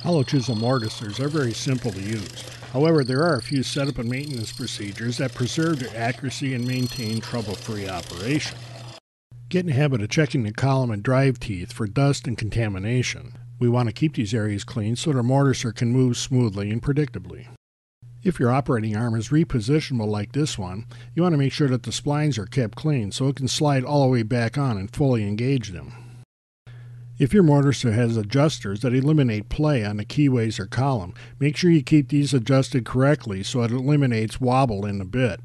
Hollow chisel mortisers are very simple to use. However, there are a few setup and maintenance procedures that preserve their accuracy and maintain trouble-free operation. Get in the habit of checking the column and drive teeth for dust and contamination. We want to keep these areas clean so the mortiser can move smoothly and predictably. If your operating arm is repositionable like this one, you want to make sure that the splines are kept clean so it can slide all the way back on and fully engage them. If your mortiser has adjusters that eliminate play on the keyways or column, make sure you keep these adjusted correctly so it eliminates wobble in the bit.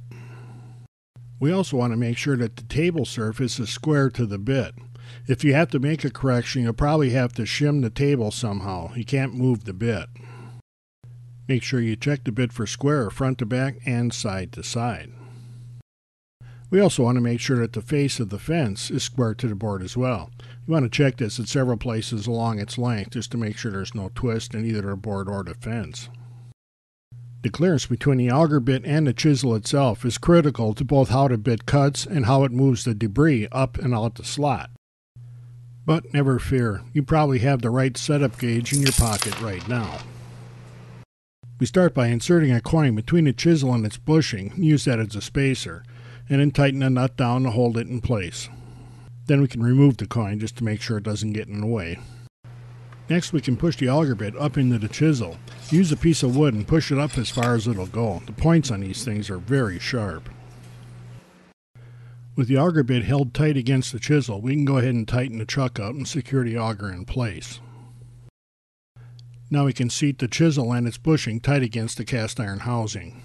We also want to make sure that the table surface is square to the bit. If you have to make a correction, you'll probably have to shim the table somehow. You can't move the bit. Make sure you check the bit for square front to back and side to side. We also want to make sure that the face of the fence is square to the board as well. You want to check this at several places along its length just to make sure there's no twist in either the board or the fence. The clearance between the auger bit and the chisel itself is critical to both how the bit cuts and how it moves the debris up and out the slot. But never fear, you probably have the right setup gauge in your pocket right now. We start by inserting a coin between the chisel and its bushing, and use that as a spacer, and then tighten the nut down to hold it in place. Then we can remove the coin just to make sure it doesn't get in the way. Next we can push the auger bit up into the chisel. Use a piece of wood and push it up as far as it'll go. The points on these things are very sharp. With the auger bit held tight against the chisel, we can go ahead and tighten the chuck up and secure the auger in place. Now we can seat the chisel and its bushing tight against the cast iron housing.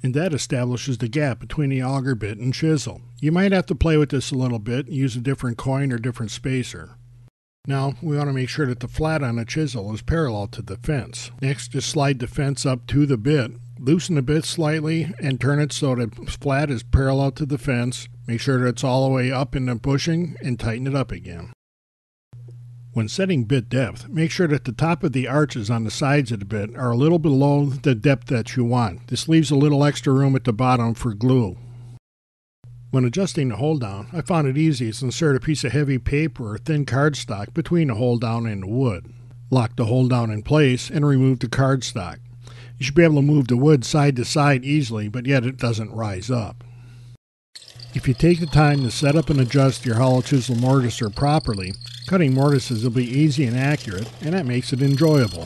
And that establishes the gap between the auger bit and chisel. You might have to play with this a little bit and use a different coin or different spacer. Now we want to make sure that the flat on the chisel is parallel to the fence. Next, just slide the fence up to the bit. Loosen the bit slightly and turn it so that the flat is parallel to the fence. Make sure that it's all the way up in the bushing and tighten it up again. When setting bit depth, make sure that the top of the arches on the sides of the bit are a little below the depth that you want. This leaves a little extra room at the bottom for glue. When adjusting the hold down, I found it easiest to insert a piece of heavy paper or thin cardstock between the hold down and the wood. Lock the hold down in place and remove the cardstock. You should be able to move the wood side to side easily, but yet it doesn't rise up. If you take the time to set up and adjust your hollow chisel mortiser properly, cutting mortises will be easy and accurate, and that makes it enjoyable.